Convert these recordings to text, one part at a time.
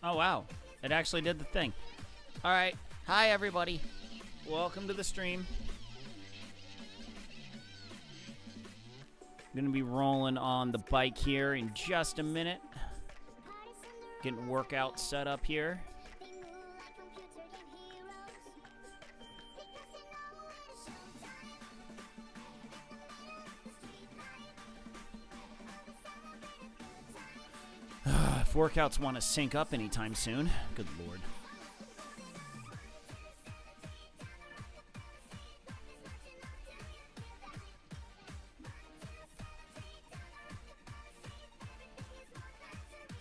Oh, wow. It actually did the thing. All right. Hi, everybody. Welcome to the stream. I'm going to be rolling on the bike here in just a minute. Getting workout set up here. If workouts want to sync up anytime soon, good lord.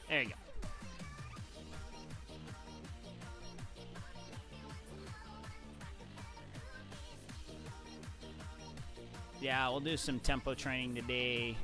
There you go. Yeah, we'll do some tempo training today.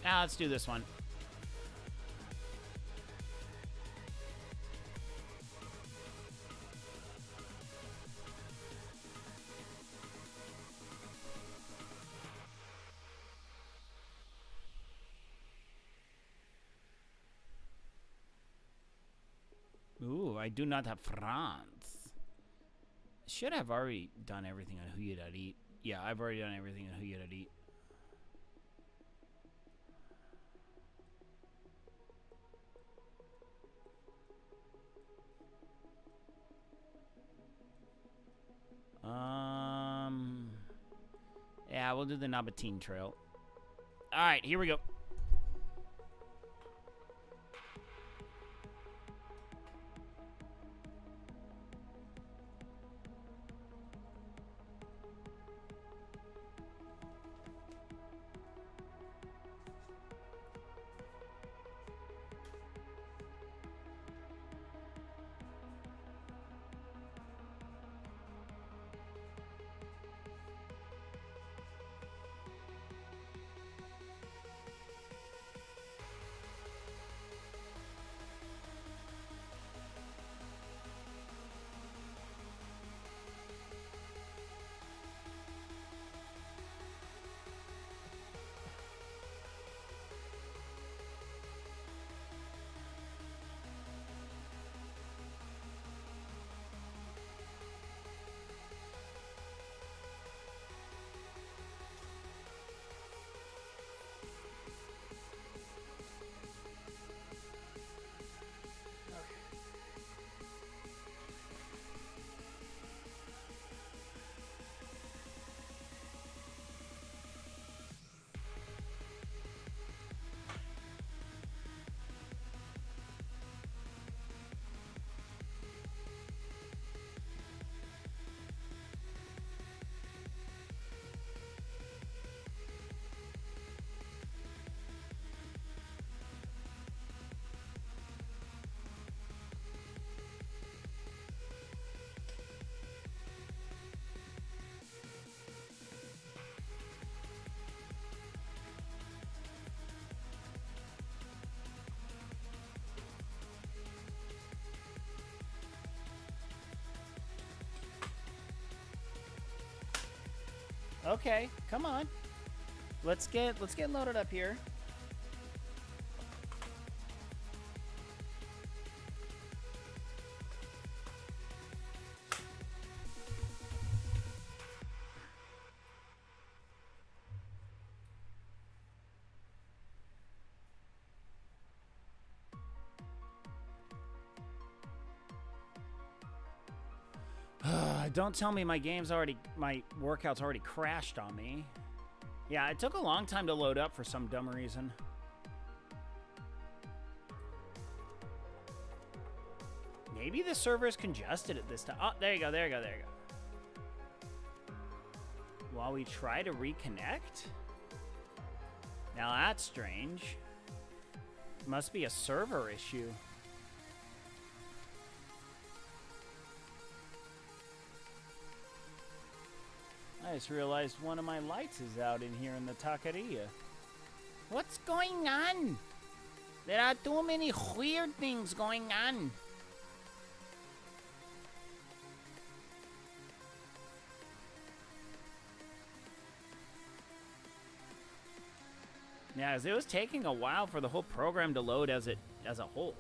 Now let's do this one. Ooh, I do not have France. Should have already done everything on Who You That Eat. Yeah, I've already done everything on Who You That Eat. Yeah, we'll do the Nabatine Trail. All right, here we go. Okay, come on. Let's get loaded up here. Don't tell me my workout's already crashed on me. Yeah, it took a long time to load up for some dumb reason. Maybe the server is congested at this time. Oh, there you go. While we try to reconnect? Now that's strange. Must be a server issue. I just realized one of my lights is out in here in the taqueria. What's going on? There are too many weird things going on. Yeah, 'cause it was taking a while for the whole program to load as a whole.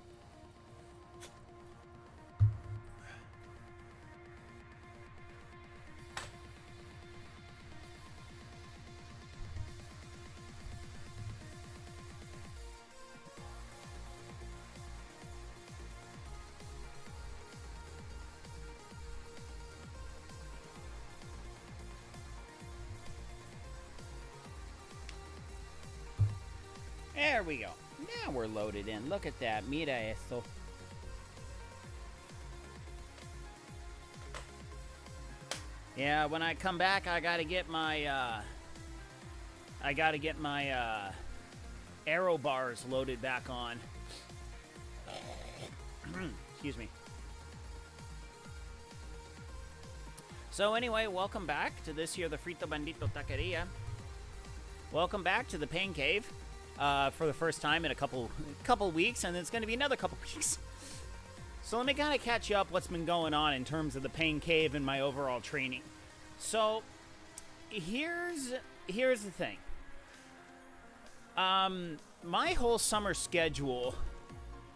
There we go. Now we're loaded in. Look at that. Mira eso. Yeah, when I come back, I gotta get my aero bars loaded back on. Excuse me. So anyway, welcome back to this here, the Frito Bandito Taqueria. Welcome back to the Pain Cave. For the first time in a couple weeks, and it's going to be another couple weeks. So let me kind of catch you up what's been going on in terms of the Pain Cave and my overall training. So here's the thing. My whole summer schedule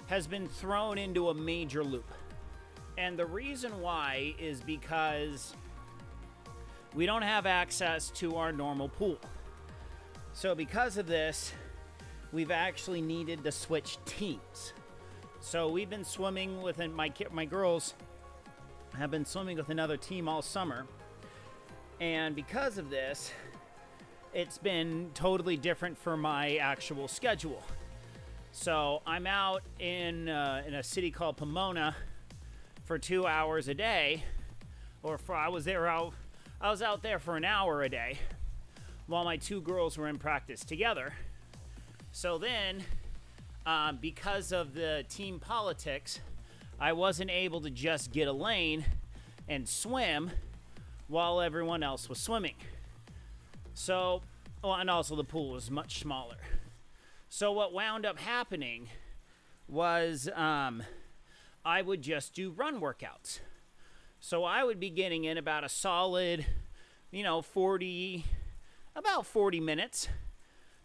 has been thrown into a major loop. And the reason why is because we don't have access to our normal pool. So because of this, we've actually needed to switch teams. So we've been swimming with my girls have been swimming with another team all summer. And because of this, it's been totally different for my actual schedule. So I'm out in a city called Pomona for 2 hours a day, I was out there for an hour a day while my two girls were in practice together. So then, because of the team politics, I wasn't able to just get a lane and swim while everyone else was swimming. So, and also the pool was much smaller. So what wound up happening was I would just do run workouts. So I would be getting in about a solid, 40 minutes.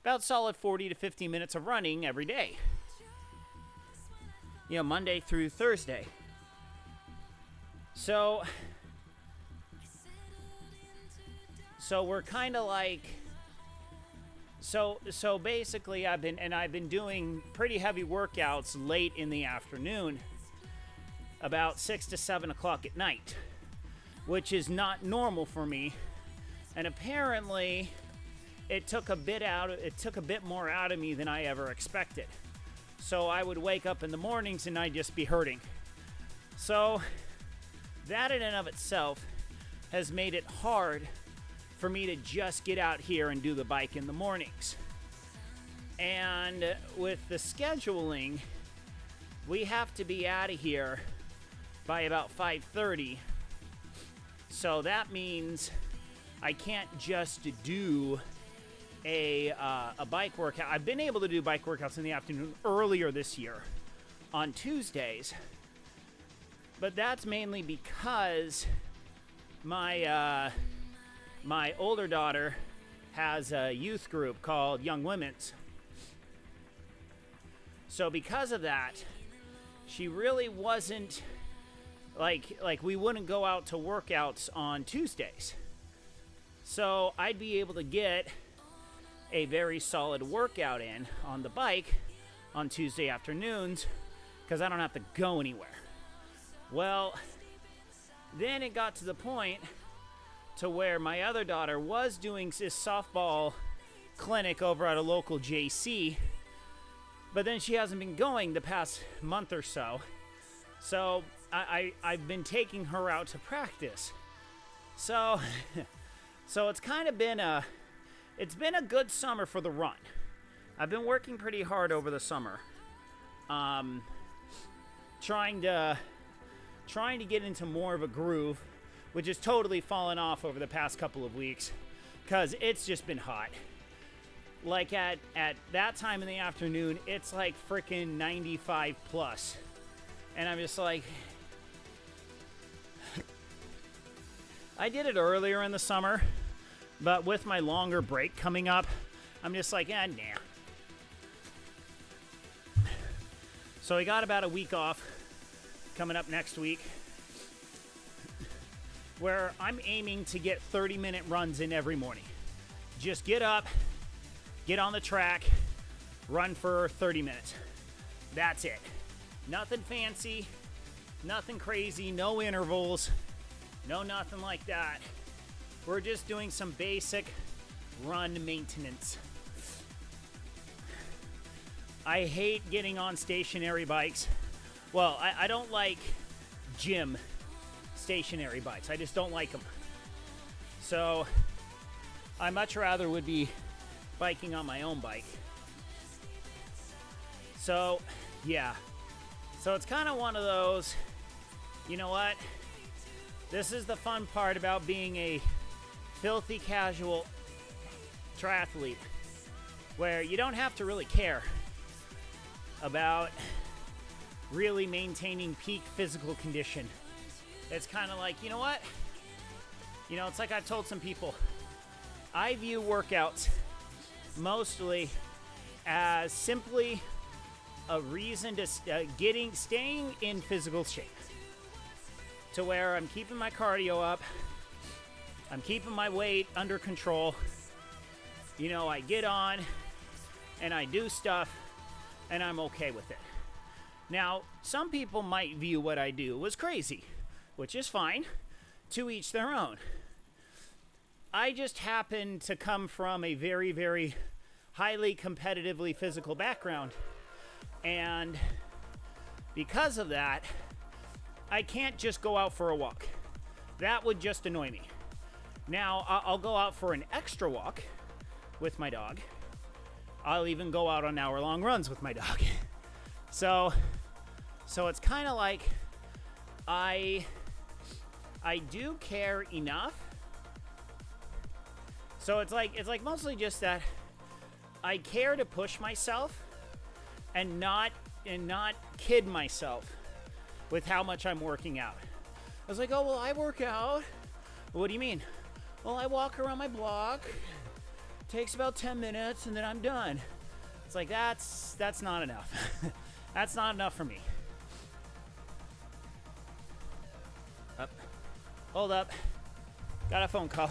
About solid 40 to 50 minutes of running every day. Monday through Thursday. So we're kind of like, so basically I've been doing pretty heavy workouts late in the afternoon, about 6 to 7 o'clock at night, which is not normal for me. And apparently it took a bit more out of me than I ever expected. So I would wake up in the mornings and I'd just be hurting. So that in and of itself has made it hard for me to just get out here and do the bike in the mornings. And with the scheduling, we have to be out of here by about 5:30. So that means I can't just do a bike workout. I've been able to do bike workouts in the afternoon earlier this year on Tuesdays, but that's mainly because my older daughter has a youth group called Young Women's. So because of that, she really wasn't like we wouldn't go out to workouts on Tuesdays. So I'd be able to get a very solid workout in on the bike on Tuesday afternoons because I don't have to go anywhere. Well, Then it got to the point to where my other daughter was doing this softball clinic over at a local JC, but then she hasn't been going the past month or so. So I've been taking her out to practice. So it's kind of been a good summer for the run. I've been working pretty hard over the summer, trying to get into more of a groove, which has totally fallen off over the past couple of weeks because it's just been hot. Like at that time in the afternoon, it's like freaking 95 plus. And I'm just like, I did it earlier in the summer, but with my longer break coming up, I'm just like, nah. So I got about a week off coming up next week, where I'm aiming to get 30-minute runs in every morning. Just get up, get on the track, run for 30 minutes. That's it. Nothing fancy, nothing crazy, no intervals, no nothing like that. We're just doing some basic run maintenance. I hate getting on stationary bikes. Well, I don't like gym stationary bikes. I just don't like them. So I much rather would be biking on my own bike. So yeah. So it's kind of one of those, you know what? This is the fun part about being a filthy casual triathlete, where you don't have to really care about really maintaining peak physical condition. It's kind of like, you know what? You know, it's like I've told some people, I view workouts mostly as simply a reason to staying in physical shape, to where I'm keeping my cardio up, I'm keeping my weight under control. You know, I get on and I do stuff and I'm okay with it. Now, some people might view what I do as crazy, which is fine. To each their own. I just happen to come from a very, very highly competitively physical background. And because of that, I can't just go out for a walk. That would just annoy me. Now, I'll go out for an extra walk with my dog. I'll even go out on hour-long runs with my dog. So it's kind of like I do care enough. So it's like mostly just that I care to push myself and not kid myself with how much I'm working out. I was like, oh, well, I work out. What do you mean? Well, I walk around my block. Takes about 10 minutes and then I'm done. It's like, that's not enough. That's not enough for me. Up. Hold up. Got a phone call.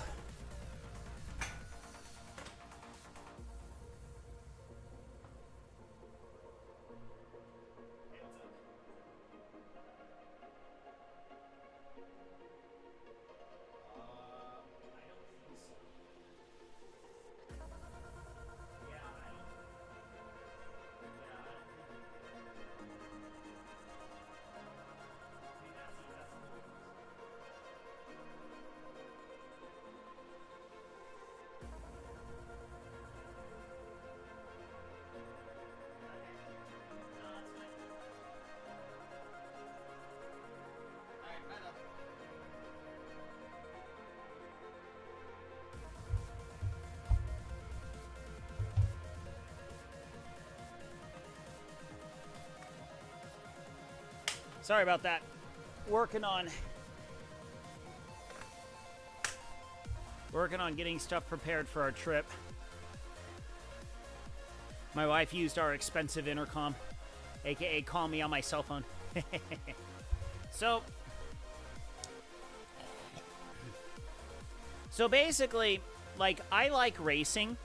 Sorry about that. Working on getting stuff prepared for our trip. My wife used our expensive intercom, aka call me on my cell phone. So basically, like, I like racing.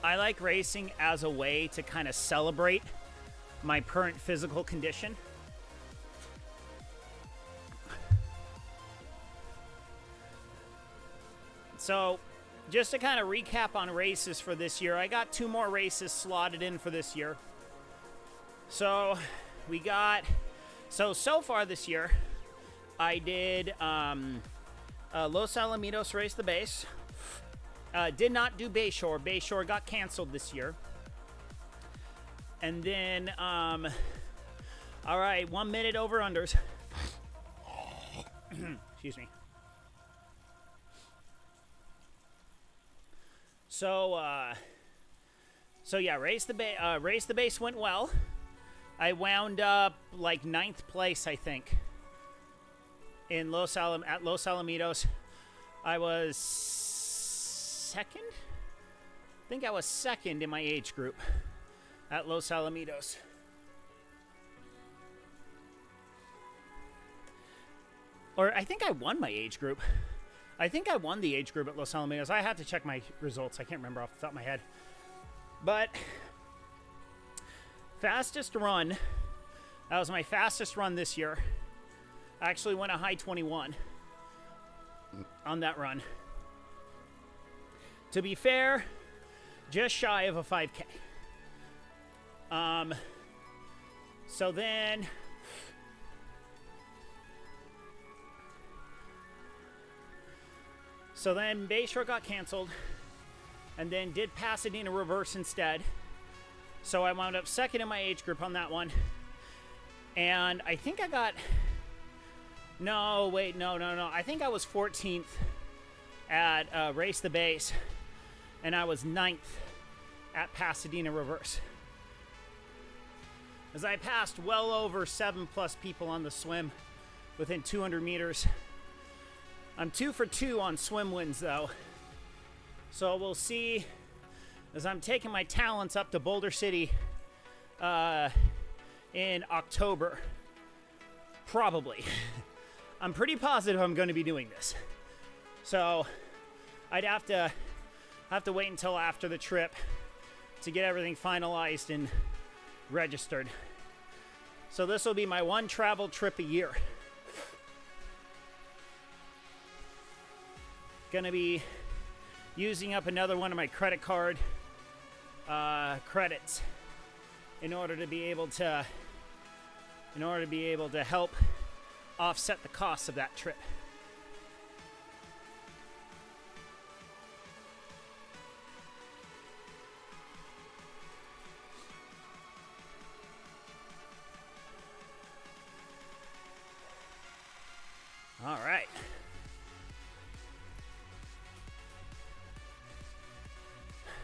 I like racing as a way to kind of celebrate my current physical condition. So, just to kind of recap on races for this year, I got 2 more races slotted in for this year. So, we got, so far this year, I did Los Alamitos Race the Base. Did not do Bayshore. Bayshore got canceled this year. And then, all right, 1 minute over unders. Excuse me. So yeah, race the base went well. I wound up like 9th place, I think, in Los Alamitos. I was second. I think I was second in my age group at Los Alamitos. Or I think I won my age group. I think I won the age group at Los Alamitos. I have to check my results. I can't remember off the top of my head. But fastest run. That was my fastest run this year. I actually went a high 21 on that run. To be fair, just shy of a 5K. So then Bayshore got canceled, and then did Pasadena reverse instead. So I wound up second in my age group on that one. And I think I got, no. I think I was 14th at Race the Base, and I was 9th at Pasadena reverse. As I passed well over 7+ people on the swim within 200 meters. I'm 2 for 2 on swim wins, though. So we'll see as I'm taking my talents up to Boulder City in October. Probably. I'm pretty positive I'm going to be doing this. So I'd have to wait until after the trip to get everything finalized and registered. So this will be my one travel trip a year. Gonna be using up another one of my credit card credits in order to be able to help offset the cost of that trip. All right.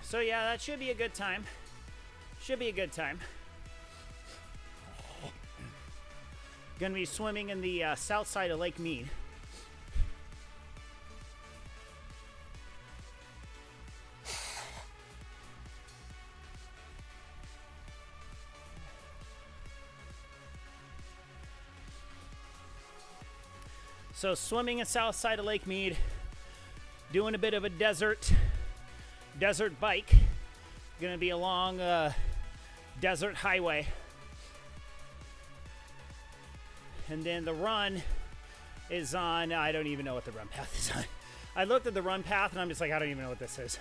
So yeah, that should be a good time. Gonna be swimming in the south side of Lake Mead. So swimming in south side of Lake Mead, doing a bit of a desert bike. Gonna be along desert highway. And then the run is on, I don't even know what the run path is on. I looked at the run path and I'm just like, I don't even know what this is.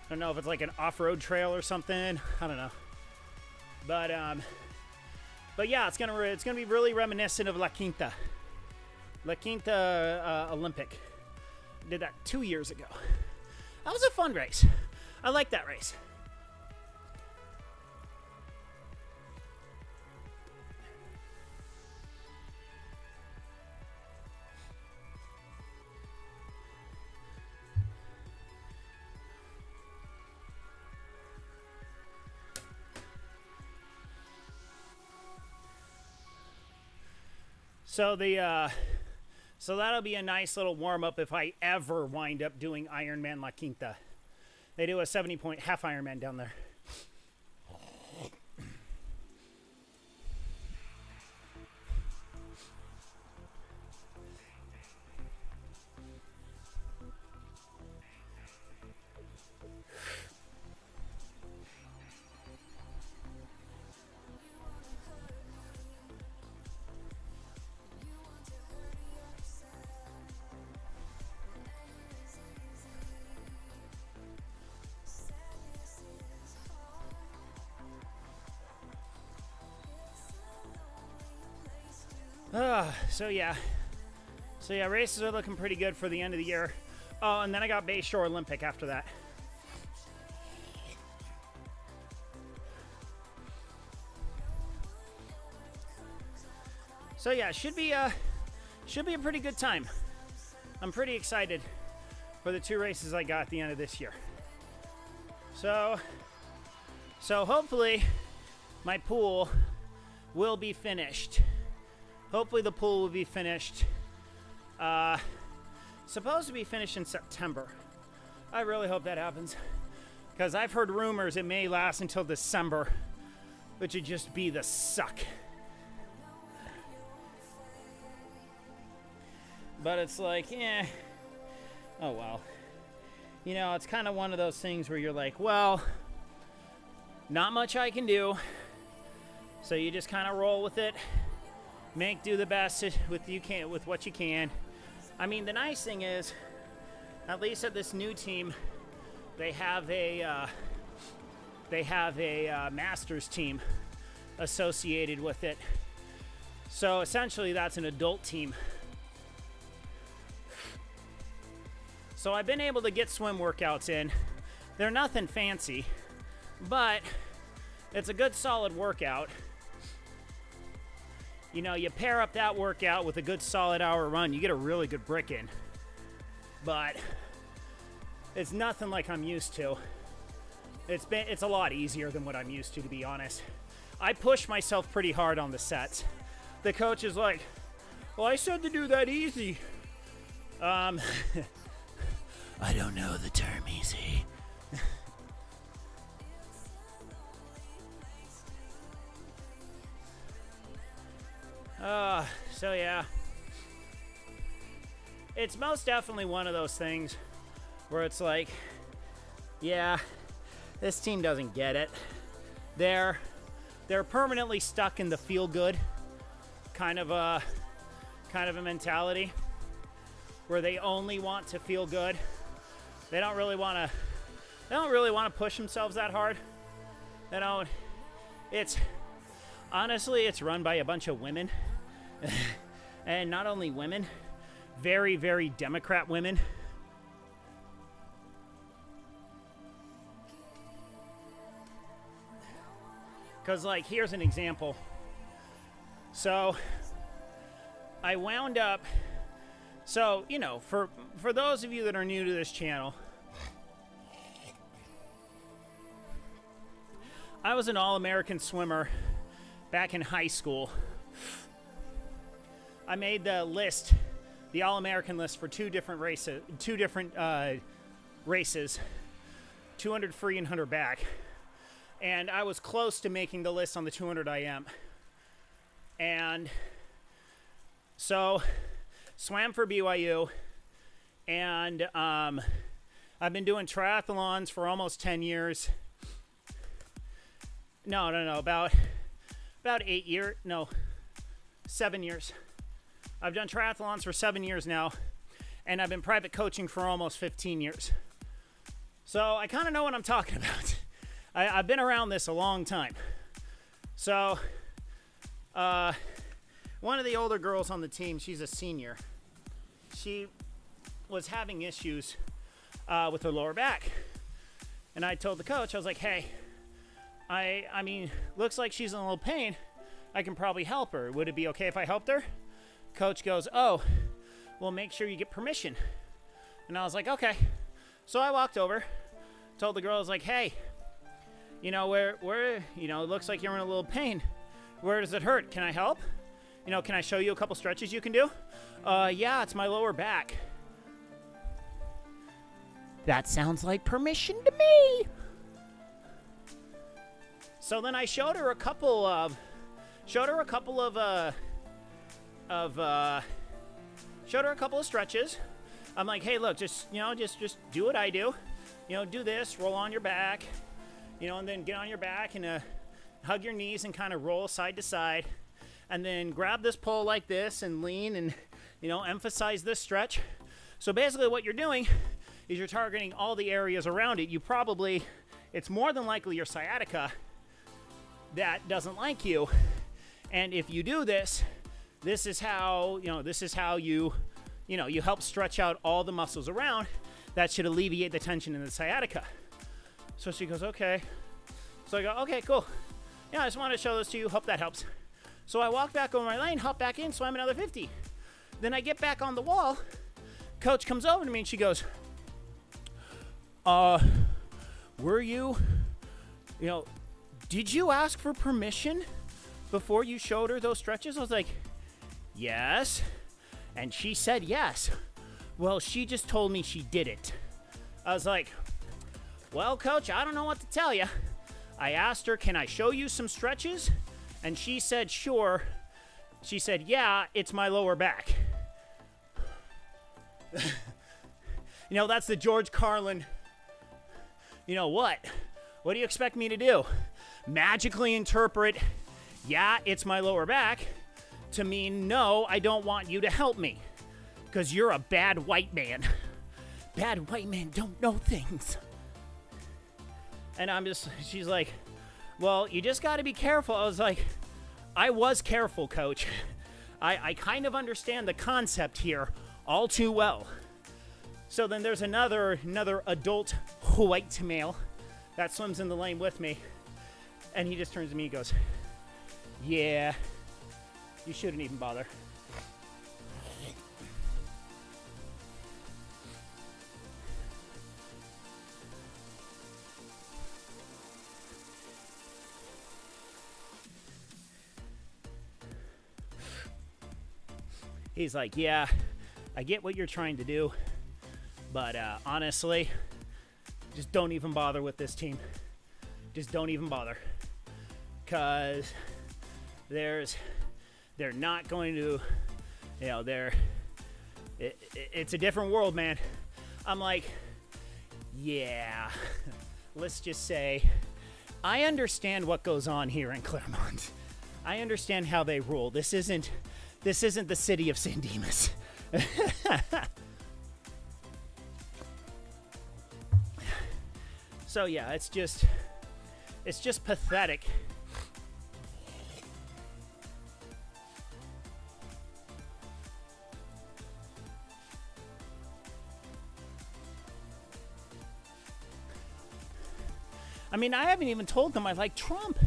I don't know if it's like an off-road trail or something. I don't know. But yeah, it's gonna be really reminiscent of La Quinta Olympic. Did that 2 years ago. That was a fun race. I like that race. So that'll be a nice little warm-up if I ever wind up doing Ironman La Quinta. They do a 70-point half Ironman down there. So yeah, races are looking pretty good for the end of the year. Oh, and then I got Bayshore Olympic after that. So yeah, should be a pretty good time. I'm pretty excited for the 2 races I got at the end of this year. So hopefully my pool will be finished. Hopefully the pool will be finished. Supposed to be finished in September. I really hope that happens, because I've heard rumors it may last until December, which would just be the suck. But it's like, oh well. You know, it's kind of one of those things where you're like, well, not much I can do. So you just kind of roll with it. Do the best with what you can. I mean, the nice thing is, at least at this new team, they have a masters team associated with it. So essentially, that's an adult team. So I've been able to get swim workouts in. They're nothing fancy, but it's a good solid workout. You know, you pair up that workout with a good solid hour run, you get a really good brick in. But it's nothing like I'm used to. It's a lot easier than what I'm used to be honest. I push myself pretty hard on the sets. The coach is like, well, I said to do that easy. I don't know the term easy. So yeah. It's most definitely one of those things where it's like, yeah, this team doesn't get it. They're permanently stuck in the feel good kind of a mentality where they only want to feel good. They don't really want to push themselves that hard. They don't. It's run by a bunch of women. And not only women, very, very Democrat women. Because, like, here's an example. So, I wound up... So, you know, for those of you that are new to this channel, I was an All-American swimmer back in high school. I made the list, the All-American list for two different races, 200 free and 100 back. And I was close to making the list on the 200 IM. And so swam for BYU, and I've been doing triathlons for almost 10 years. No, about 7 years. I've done triathlons for 7 years now, and I've been private coaching for almost 15 years. So I kind of know what I'm talking about. I've been around this a long time. So one of the older girls on the team, she's a senior. She was having issues with her lower back. And I told the coach, I was like, hey, I mean, looks like she's in a little pain. I can probably help her. Would it be okay if I helped her? Coach goes, oh, well, make sure you get permission. And I was like, okay. So I walked over, told the girl, I was like, hey, you know, where, you know, it looks like you're in a little pain. Where does it hurt? Can I help? You know, can I show you a couple stretches you can do? Yeah, it's my lower back. That sounds like permission to me. So then I showed her a couple of stretches. I'm like, hey, look, just do what I do. You know, do this, roll on your back, you know, and then get on your back and hug your knees and kind of roll side to side. And then grab this pole like this and lean and, you know, emphasize this stretch. So basically what you're doing is you're targeting all the areas around it. It's more than likely your sciatica that doesn't like you. And if you do this, This is how, you help stretch out all the muscles around. That should alleviate the tension in the sciatica. So she goes, okay. So I go, okay, cool. Yeah, I just wanted to show this to you. Hope that helps. So I walk back over my lane, hop back in, swim another 50. Then I get back on the wall. Coach comes over to me and she goes, were you, did you ask for permission before you showed her those stretches? I was like, yes. And she said yes. Well, she just told me she did it. I was like, well, coach, I don't know what to tell you. I asked her, can I show you some stretches? And she said, sure. She said, yeah, it's my lower back. That's the George Carlin. What? What do you expect me to do? Magically interpret, yeah, it's my lower back, to mean, no, I don't want you to help me. Because you're a bad white man. Bad white men don't know things. And she's like, well, you just got to be careful. I was like, I was careful, coach. I kind of understand the concept here all too well. So then there's another adult white male that swims in the lane with me. And he just turns to me and goes, yeah, you shouldn't even bother. He's like, yeah, I get what you're trying to do, but honestly, just don't even bother with this team. Just don't even bother. Because they're not going to, it's a different world, man. I'm like, yeah, let's just say, I understand what goes on here in Claremont. I understand how they rule. This isn't the city of San Dimas. So yeah, it's just pathetic. I mean, I haven't even told them I like Trump.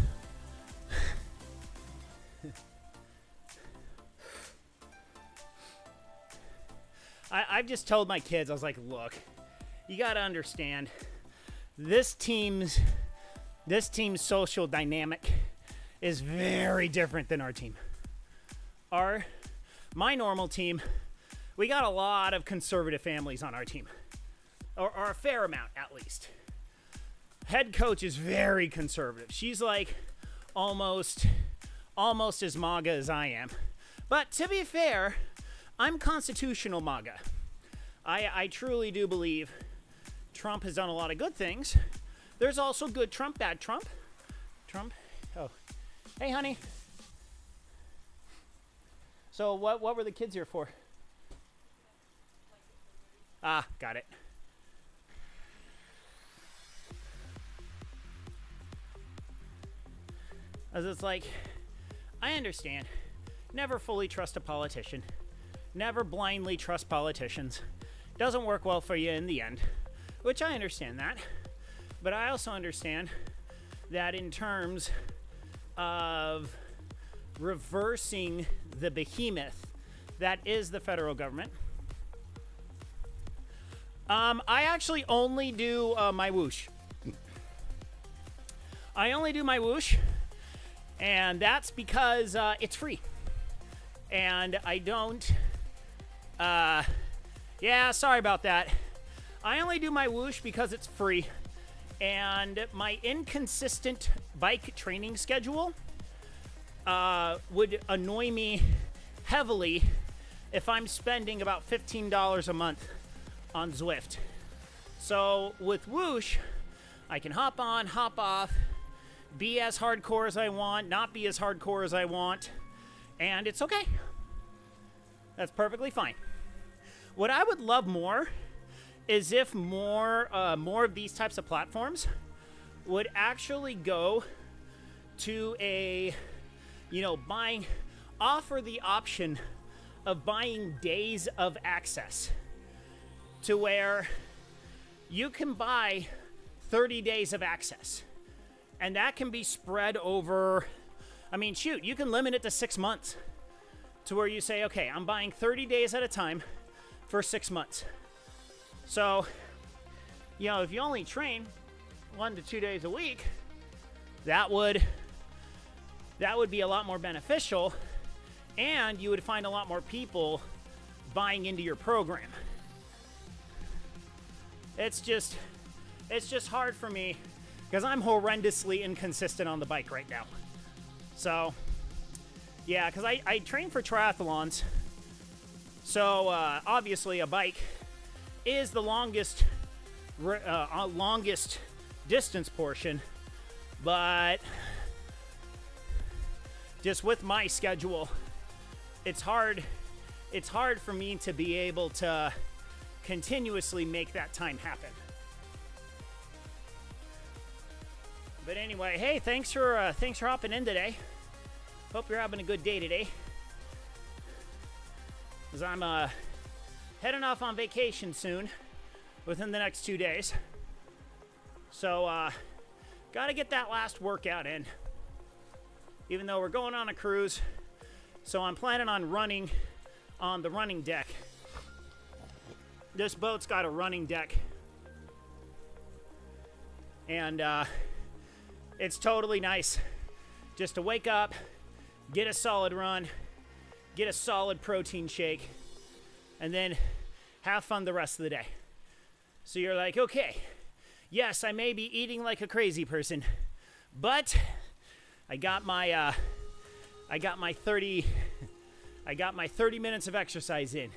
I've just told my kids, I was like, look, you got to understand, this team's social dynamic is very different than our team. My normal team, we got a lot of conservative families on our team, or a fair amount at least. Head coach is very conservative. She's like almost as MAGA as I am. But to be fair, I'm constitutional MAGA. I truly do believe Trump has done a lot of good things. There's also good Trump, bad Trump. Trump. Oh, hey, honey. So what were the kids here for? Ah, got it. As it's like, I understand. Never fully trust a politician. Never blindly trust politicians. Doesn't work well for you in the end, which I understand that. But I also understand that in terms of reversing the behemoth that is the federal government, I actually only do my whoosh. I only do my whoosh, and that's because it's free. And I don't... yeah, sorry about that. I only do my whoosh because it's free. And my inconsistent bike training schedule would annoy me heavily if I'm spending about $15 a month on Zwift. So with whoosh, I can hop on, hop off, be as hardcore as I want, not be as hardcore as I want, and it's okay. That's perfectly fine. What I would love more is if more of these types of platforms would actually go to a, buying offer the option of buying days of access to where you can buy 30 days of access. And that can be spread over, I mean, shoot, you can limit it to 6 months to where you say, okay, I'm buying 30 days at a time for 6 months. So, you know, if you only train 1 to 2 days a week, that would be a lot more beneficial, and you would find a lot more people buying into your program. It's just hard for me because I'm horrendously inconsistent on the bike right now. So, yeah, because I train for triathlons. So, obviously a bike is the longest distance portion, but just with my schedule, it's hard for me to be able to continuously make that time happen. But anyway, hey, thanks for hopping in today. Hope you're having a good day today. Because I'm heading off on vacation soon, within the next 2 days. So, gotta get that last workout in. Even though we're going on a cruise, so I'm planning on running on the running deck. This boat's got a running deck. And it's totally nice just to wake up, get a solid run, get a solid protein shake, and then have fun the rest of the day. So you're like, okay, yes, I may be eating like a crazy person, but I got my 30 minutes of exercise in,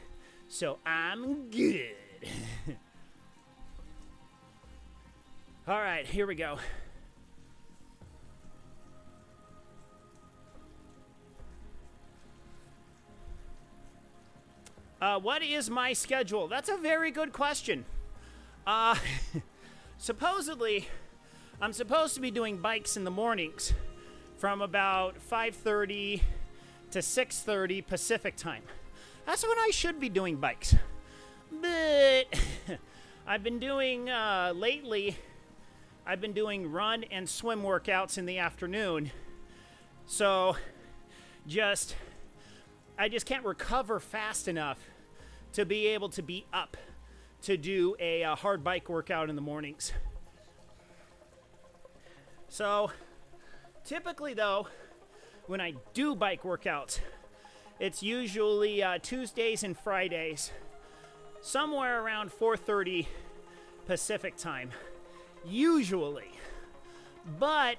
so I'm good. All right, here we go. What is my schedule? That's a very good question. Supposedly, I'm supposed to be doing bikes in the mornings from about 5:30 to 6:30 Pacific time. That's when I should be doing bikes. But I've been doing, lately, I've been doing run and swim workouts in the afternoon. So I just can't recover fast enough to be able to be up to do a hard bike workout in the mornings. So typically though, when I do bike workouts, it's usually Tuesdays and Fridays, somewhere around 4:30 Pacific time, usually. But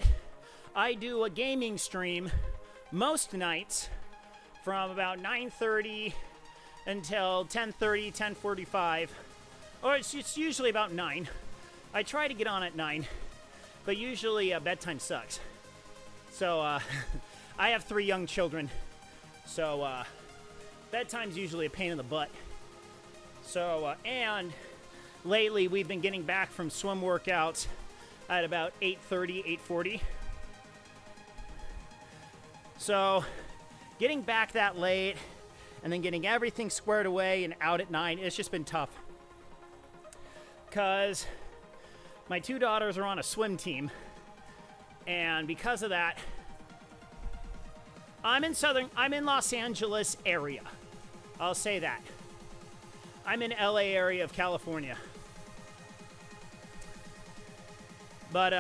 I do a gaming stream most nights from about 9:30 until 10:30, 10:45, or it's usually about 9. I try to get on at 9, but usually bedtime sucks. So I have 3 young children, so bedtime's usually a pain in the butt. So, and lately we've been getting back from swim workouts at about 8:30, 8:40. So getting back that late and then getting everything squared away and out at 9, it's just been tough. Because my 2 daughters are on a swim team, and because of that, I'm in Los Angeles area. I'll say that. I'm in LA area of California. But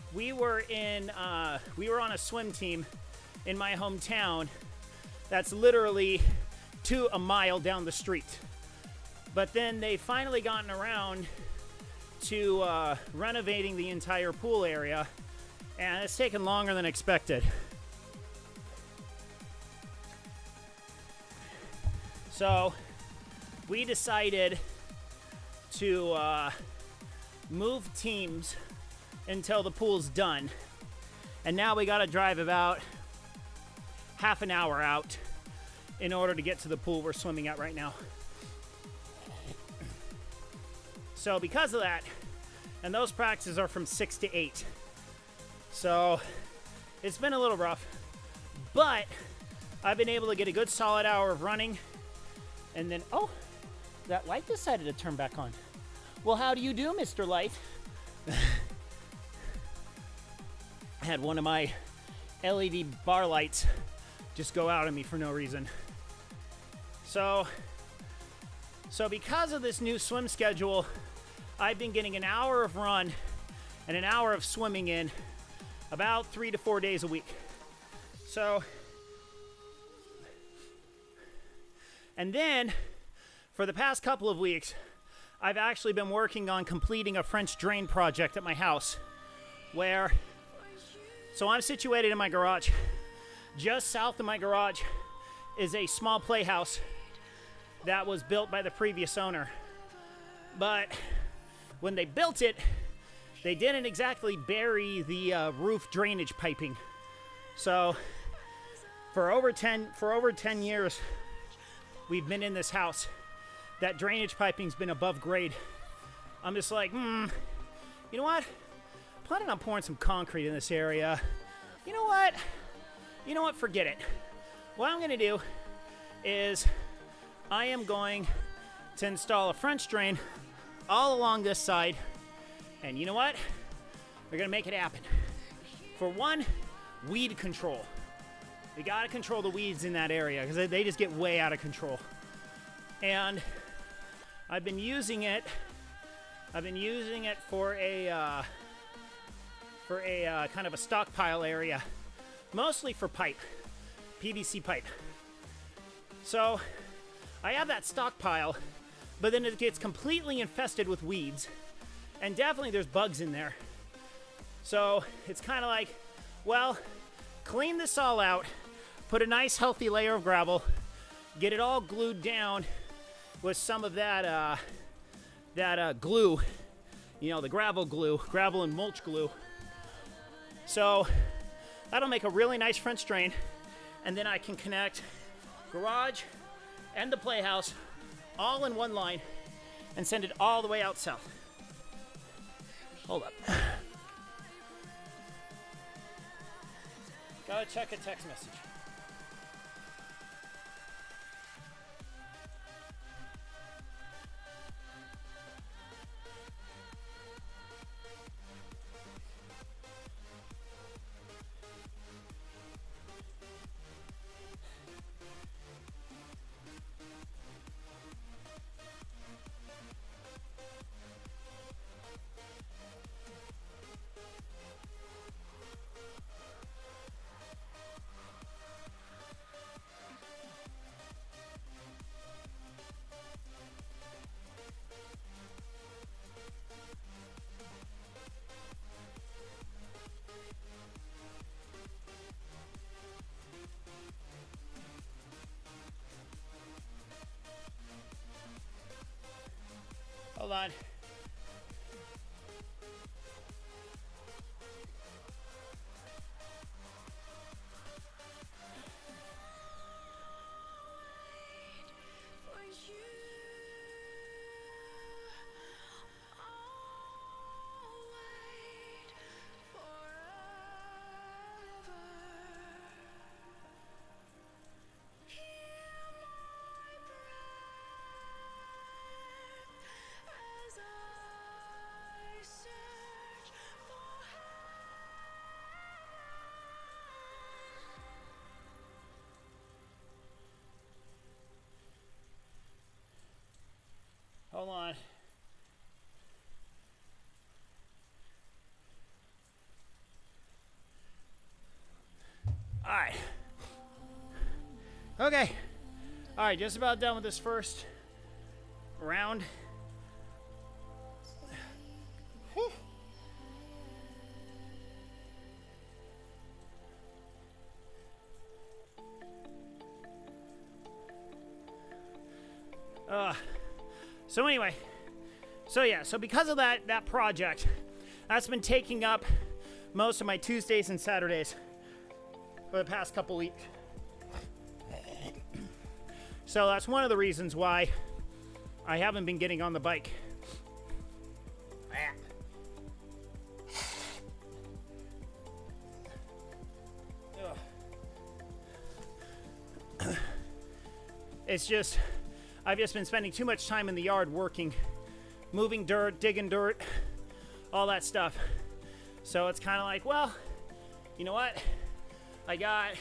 we were on a swim team in my hometown that's literally a mile down the street. But then they finally gotten around to renovating the entire pool area, and it's taken longer than expected. So we decided to move teams until the pool's done, and now we gotta drive about half an hour out in order to get to the pool we're swimming at right now. So because of that, And those practices are from 6 to 8. So it's been a little rough, but I've been able to get a good solid hour of running. And then, oh, that light decided to turn back on. Well, how do you do, Mr. Light? I had one of my LED bar lights just go out on me for no reason. So because of this new swim schedule, I've been getting an hour of run and an hour of swimming in about 3 to 4 days a week. So, and then for the past couple of weeks, I've actually been working on completing a French drain project at my house where, so I'm situated in my garage. Just south of my garage is a small playhouse that was built by the previous owner. But when they built it, they didn't exactly bury the roof drainage piping. So for over 10 years, we've been in this house. That drainage piping's been above grade. I'm just like, you know what? Planning on pouring some concrete in this area. You know what? Forget it. What I'm gonna do is I am going to install a French drain all along this side. And you know what? We're gonna make it happen. For one, weed control. We gotta control the weeds in that area because they just get way out of control. And I've been using it for a kind of a stockpile area, mostly for pipe, PVC pipe. So I have that stockpile, but then it gets completely infested with weeds, and definitely there's bugs in there. So it's kind of like, well, clean this all out, put a nice healthy layer of gravel, get it all glued down with some of that glue, the gravel and mulch glue. So that'll make a really nice French drain, and then I can connect garage and the playhouse all in one line and send it all the way out south. Hold up. Gotta check a text message. Hold on. Hold on. All right. Okay. All right, just about done with this first round. Whew. So anyway, so because of that project, that's been taking up most of my Tuesdays and Saturdays for the past couple weeks. So that's one of the reasons why I haven't been getting on the bike. It's just, I've just been spending too much time in the yard working, moving dirt, digging dirt, all that stuff. So it's kind of like, well, you know what? I got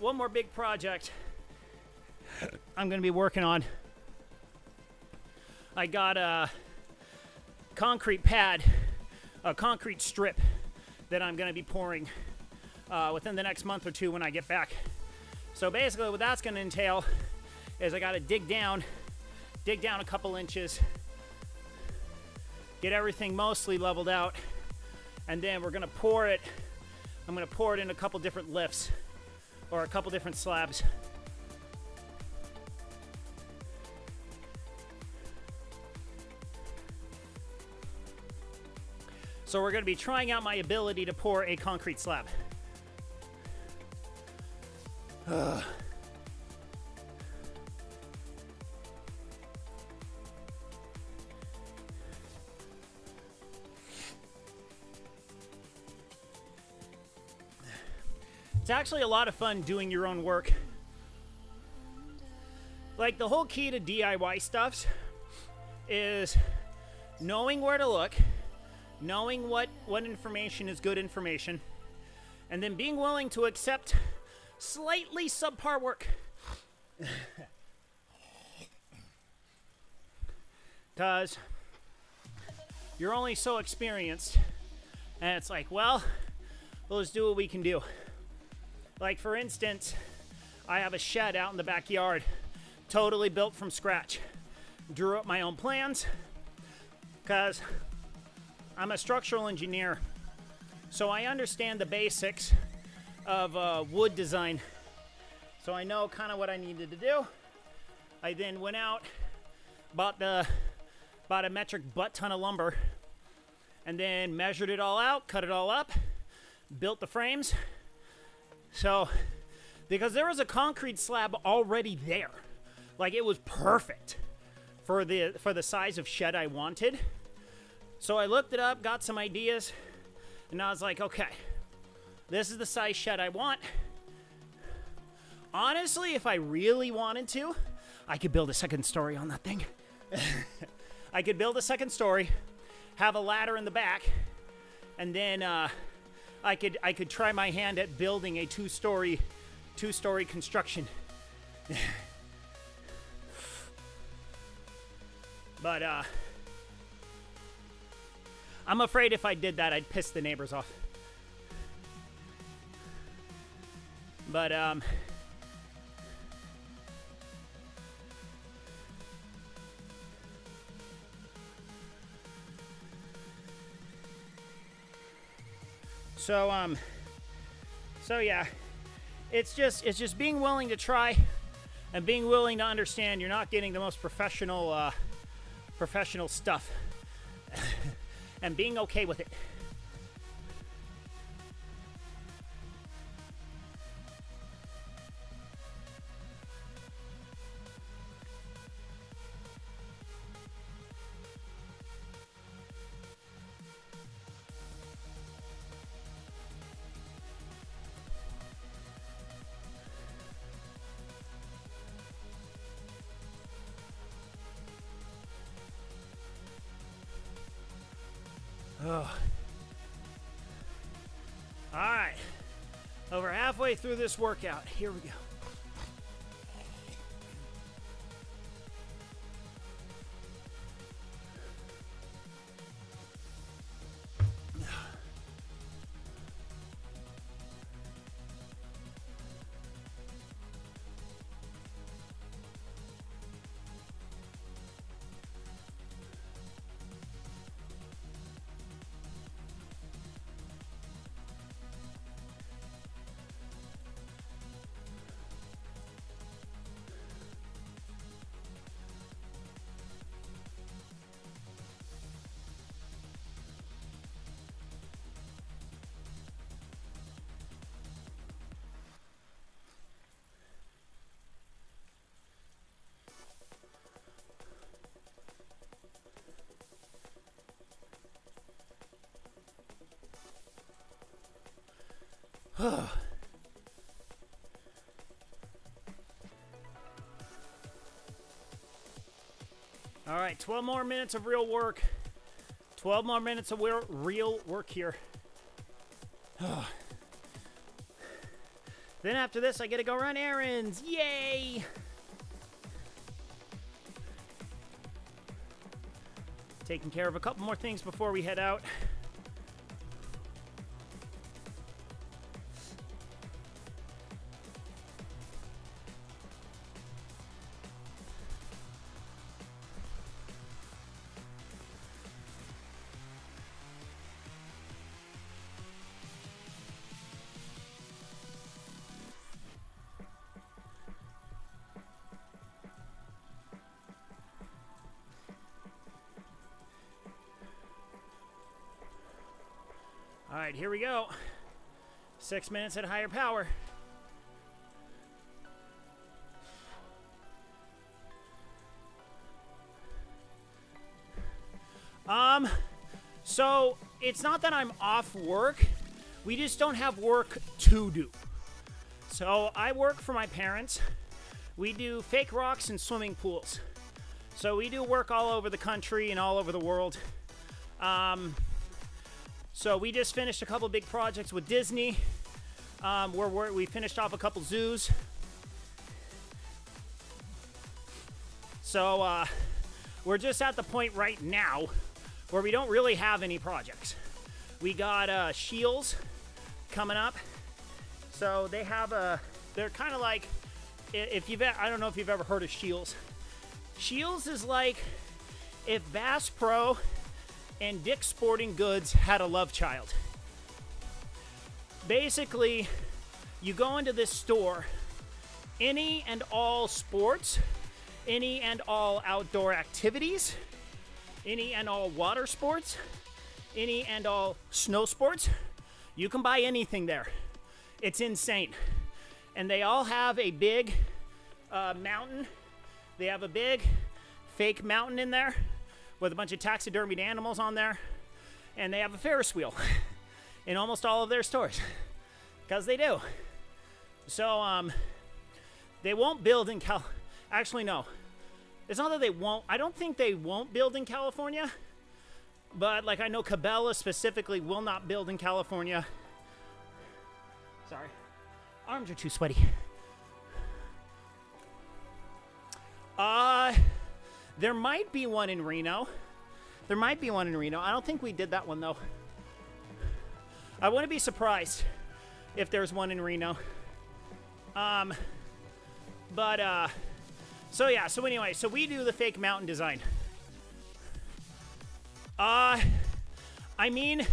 one more big project I'm going to be working on. I got a concrete pad, a concrete strip that I'm going to be pouring within the next month or two when I get back. So basically what that's going to entail is I got to dig down a couple inches, get everything mostly leveled out, and then we're going to pour it. I'm going to pour it in a couple different lifts or a couple different slabs. So we're going to be trying out my ability to pour a concrete slab. It's actually a lot of fun doing your own work. Like, the whole key to DIY stuff is knowing where to look, knowing what information is good information, and then being willing to accept slightly subpar work. Because you're only so experienced, and it's like, well, we'll just do what we can do. Like, for instance, I have a shed out in the backyard, totally built from scratch. Drew up my own plans, because I'm a structural engineer, so I understand the basics of wood design. So I know kind of what I needed to do. I then went out, bought a metric butt ton of lumber, and then measured it all out, cut it all up, built the frames. So, because there was a concrete slab already there, like, it was perfect for the size of shed I wanted. So I looked it up, got some ideas, and I was like, okay, this is the size shed I want. Honestly, if I really wanted to, I could build a second story on that thing. I could build a second story, have a ladder in the back, and then I could try my hand at building a two-story construction. But I'm afraid if I did that, I'd piss the neighbors off. But so yeah, it's just being willing to try and being willing to understand you're not getting the most professional stuff and being okay with it. Oh. All right, over halfway through this workout. Here we go. All right, 12 more minutes of real work. 12 more minutes of real work here. Then after this, I get to go run errands. Yay! Taking care of a couple more things before we head out. All right, here we go. 6 minutes at higher power. So it's not that I'm off work. We just don't have work to do. So I work for my parents. We do fake rocks and swimming pools. So we do work all over the country and all over the world. So we just finished a couple big projects with Disney, where we finished off a couple zoos. So we're just at the point right now where we don't really have any projects. We got Shields coming up. So they have they're kind of like, I don't know if you've ever heard of Shields. Shields is like if Bass Pro and Dick's Sporting Goods had a love child. Basically, you go into this store, any and all sports, any and all outdoor activities, any and all water sports, any and all snow sports, you can buy anything there. It's insane. And they all have a big mountain. They have a big fake mountain in there with a bunch of taxidermied animals on there. And they have a Ferris wheel in almost all of their stores. Because they do. So, they won't build in Actually, no. It's not that they won't. I don't think they won't build in California. But, like, I know Cabela specifically will not build in California. Sorry. Arms are too sweaty. There might be one in Reno. I don't think we did that one, though. I wouldn't be surprised if there's one in Reno. So anyway, so we do the fake mountain design. I mean,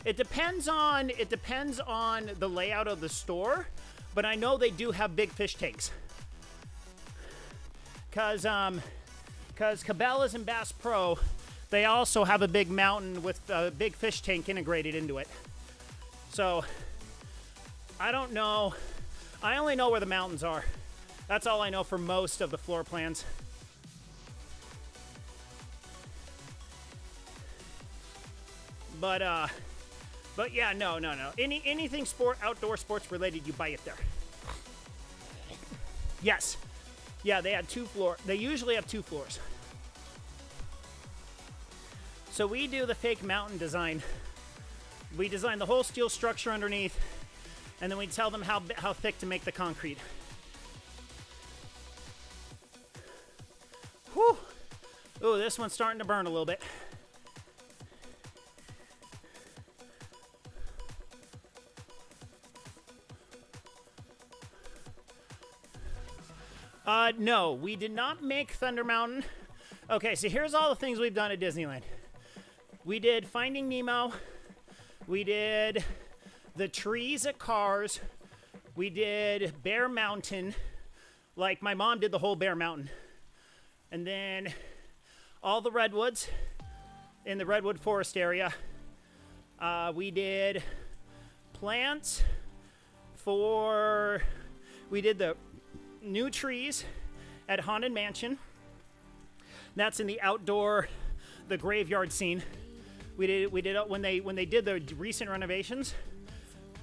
it depends on the layout of the store, but I know they do have big fish tanks. Cause Cabela's and Bass Pro, they also have a big mountain with a big fish tank integrated into it. So, I don't know. I only know where the mountains are. That's all I know for most of the floor plans. But yeah, no. Anything outdoor sports related, you buy it there. Yes. Yeah, they had 2 floors. They usually have 2 floors. So we do the fake mountain design. We design the whole steel structure underneath, and then we tell them how thick to make the concrete. Whew. Ooh, this one's starting to burn a little bit. No, we did not make Thunder Mountain. Okay, so here's all the things we've done at Disneyland. We did Finding Nemo. We did the trees at Cars. We did Bear Mountain. Like, my mom did the whole Bear Mountain. And then all the redwoods in the Redwood Forest area. We did plants we did the new trees at Haunted Mansion. That's in the the graveyard scene. We did when they did the recent renovations.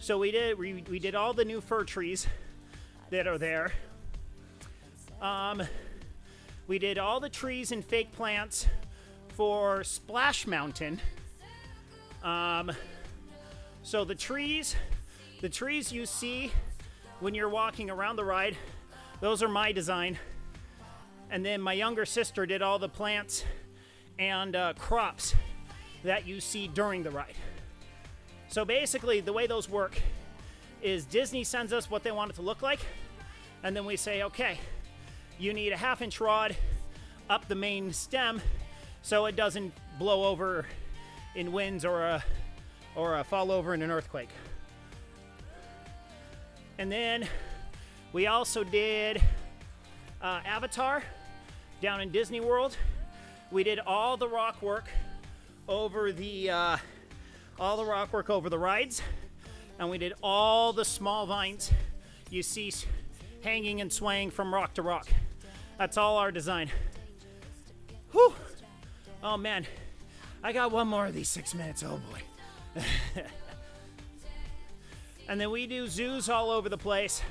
So we did all the new fir trees that are there. We did all the trees and fake plants for Splash Mountain. So the trees you see when you're walking around the ride, those are my design. And then my younger sister did all the plants and crops that you see during the ride. So basically, the way those work is Disney sends us what they want it to look like, and then we say, okay, you need a 1/2-inch rod up the main stem so it doesn't blow over in winds or fall over in an earthquake. And then we also did Avatar down in Disney World. We did all the rock work over the rides, and we did all the small vines you see hanging and swaying from rock to rock. That's all our design. Whew! Oh man, I got one more of these 6 minutes. Oh boy. And then we do zoos all over the place.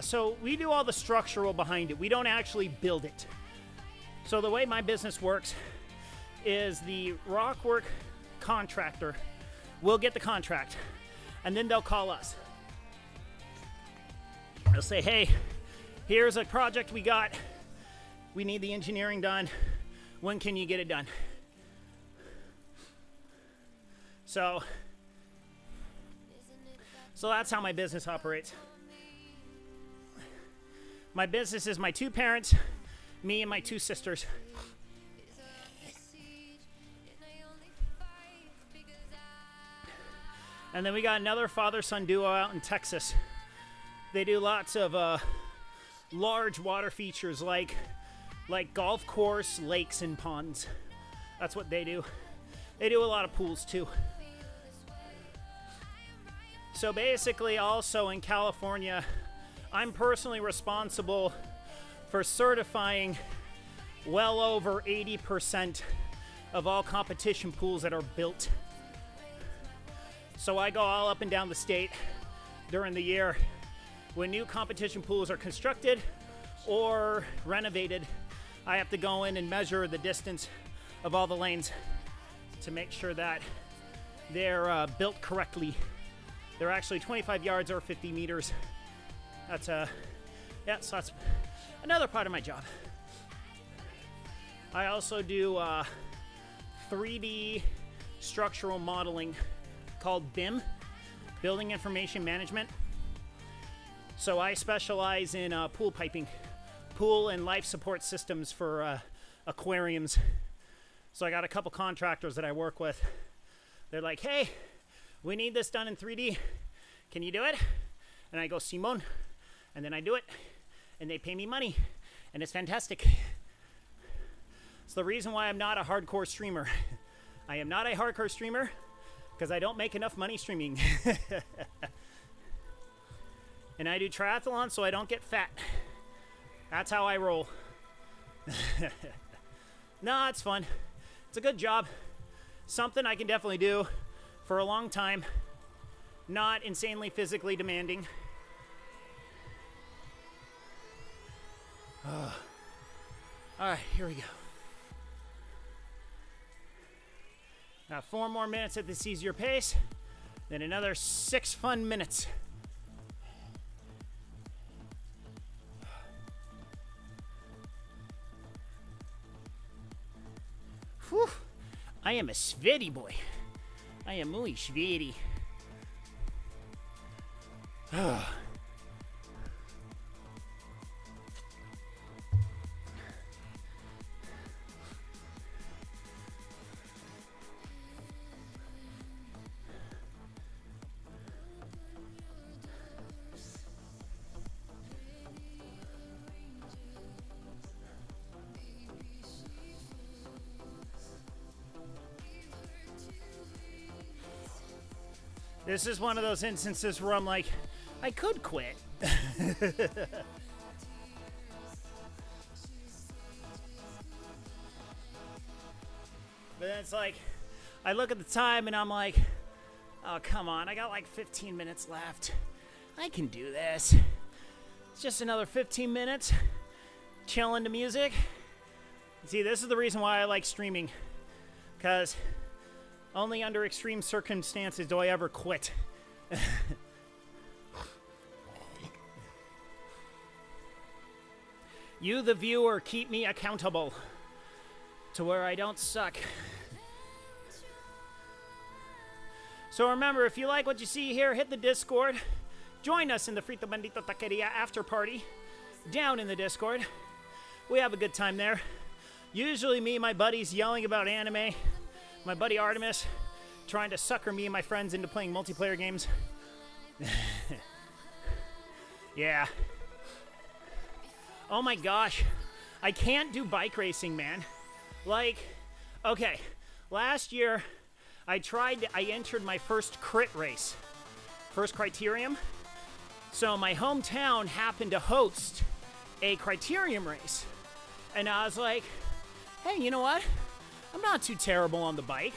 So we do all the structural behind it. We don't actually build it. So the way my business works is the rock work contractor will get the contract, and then they'll call us. They'll say, hey, here's a project we got. We need the engineering done. When can you get it done? So that's how my business operates. My business is my 2 parents, me and my 2 sisters. And then we got another father-son duo out in Texas. They do lots of large water features like golf course, lakes, and ponds. That's what they do. They do a lot of pools too. So basically also in California, I'm personally responsible for certifying well over 80% of all competition pools that are built. So I go all up and down the state during the year. When new competition pools are constructed or renovated, I have to go in and measure the distance of all the lanes to make sure that they're built correctly. They're actually 25 yards or 50 meters. So that's another part of my job. I also do 3D structural modeling called BIM, Building Information Management. So I specialize in pool piping, pool and life support systems for aquariums. So I got a couple contractors that I work with. They're like, hey, we need this done in 3D. Can you do it? And I go, Simon. And then I do it, and they pay me money, and it's fantastic. It's the reason why I'm not a hardcore streamer. I am not a hardcore streamer because I don't make enough money streaming. And I do triathlon so I don't get fat. That's how I roll. No, it's fun. It's a good job. Something I can definitely do for a long time. Not insanely physically demanding. All right, here we go. Now 4 more minutes at this easier pace, then another 6 fun minutes. Whew. I am a sweaty boy. I am muy sweaty. This is one of those instances where I'm like, I could quit. But then it's like, I look at the time and I'm like, oh, come on, I got like 15 minutes left. I can do this. It's just another 15 minutes, chilling to music. See, this is the reason why I like streaming, because only under extreme circumstances do I ever quit. You, the viewer, keep me accountable to where I don't suck. So remember, if you like what you see here, hit the Discord. Join us in the Frito Bandito Taqueria after party down in the Discord. We have a good time there. Usually me and my buddies yelling about anime. My buddy Artemis trying to sucker me and my friends into playing multiplayer games. Yeah. Oh my gosh. I can't do bike racing, man. Like, okay, last year I entered my first crit race, first criterium. So my hometown happened to host a criterium race. And I was like, hey, you know what? I'm not too terrible on the bike.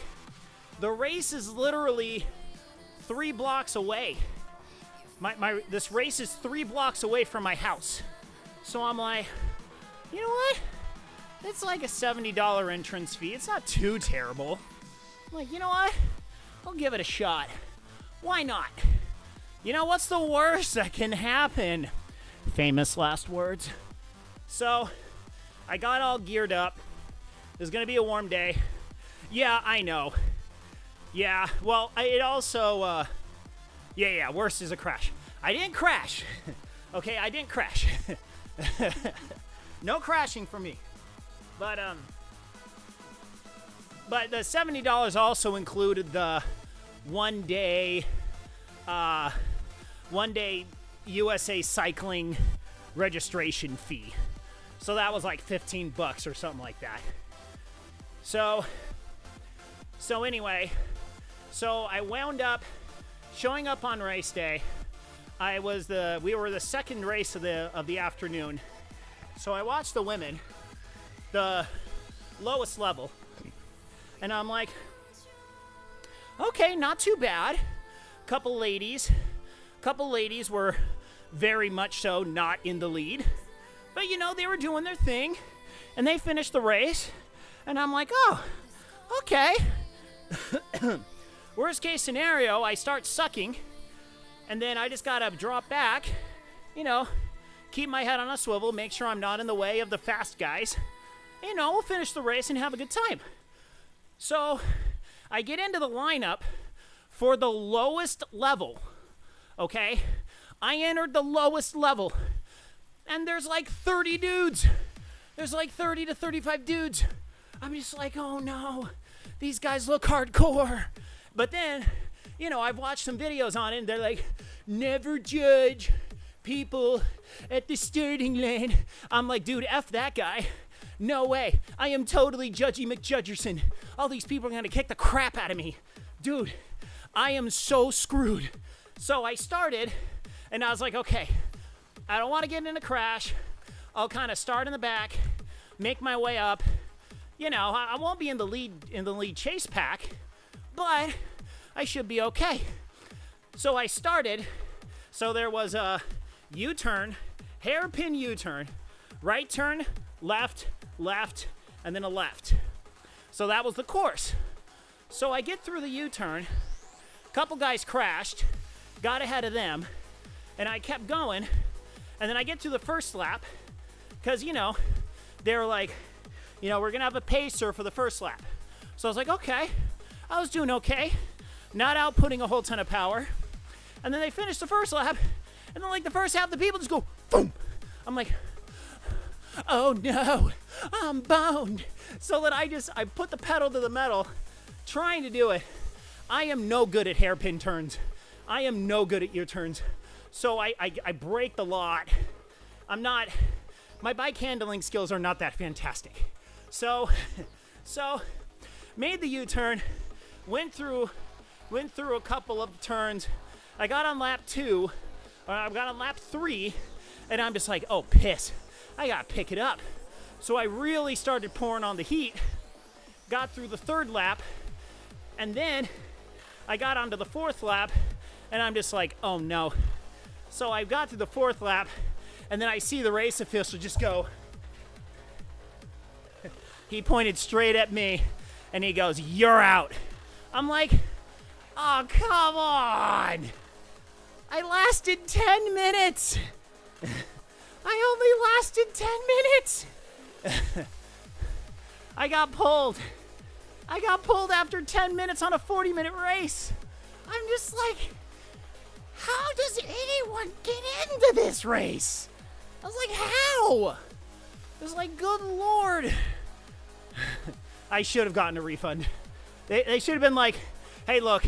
The race is literally 3 blocks away. This race is 3 blocks away from my house. So I'm like, you know what? It's like a $70 entrance fee. It's not too terrible. I'm like, you know what? I'll give it a shot. Why not? You know, what's the worst that can happen? Famous last words. So, I got all geared up. There's gonna be a warm day. Yeah, I know. Yeah, well, it also, worse is a crash. I didn't crash. Okay, I didn't crash. No crashing for me. But the $70 also included the one day USA cycling registration fee. So that was like $15 or something like that. So anyway, I wound up showing up on race day. We were the second race of the afternoon. So I watched the women, the lowest level, and I'm like, okay, not too bad. Couple ladies were very much so not in the lead, but you know, they were doing their thing, and they finished the race, and I'm like, oh, okay. Worst case scenario, I start sucking, and then I just gotta drop back, you know, keep my head on a swivel, make sure I'm not in the way of the fast guys. You know, we'll finish the race and have a good time. So, I get into the lineup for the lowest level, okay? I entered the lowest level, and there's like 30 dudes. There's like 30 to 35 dudes. I'm just like, oh no, these guys look hardcore. But then, you know, I've watched some videos on it, and they're like, never judge people at the starting lane. I'm like, dude, F that guy. No way. I am totally Judgy McJudgerson. All these people are going to kick the crap out of me. Dude, I am so screwed. So I started, and I was like, okay, I don't want to get in a crash. I'll kind of start in the back, make my way up. You know, I won't be in the lead chase pack, but I should be okay. So I started. So there was a U-turn, hairpin U-turn, right turn, left, and then a left. So that was the course. So I get through the U-turn, couple guys crashed, got ahead of them, and I kept going, and then I get to the first lap, because, you know, they were like, you know, we're going to have a pacer for the first lap. So I was like, okay, I was doing okay, not outputting a whole ton of power, and then they finished the first lap, and then like the first half, the people just go, boom. I'm like, oh no, I'm boned. So that I put the pedal to the metal, trying to do it. I am no good at hairpin turns. I am no good at U-turns. So I brake a lot. My bike handling skills are not that fantastic. So made the U-turn, went through a couple of turns. I got on lap 2, I've got on lap 3, and I'm just like, oh, piss. I got to pick it up. So I really started pouring on the heat, got through the 3rd lap, and then I got onto the 4th lap, and I'm just like, oh, no. So I got to the 4th lap, and then I see the race official just go. He pointed straight at me, and he goes, you're out. I'm like, oh, come on. I lasted 10 minutes. I only lasted 10 minutes. I got pulled. I got pulled after 10 minutes on a 40-minute race. I'm just like, how does anyone get into this race? I was like, how? I was like, good Lord. I should have gotten a refund. They should have been like, hey, look,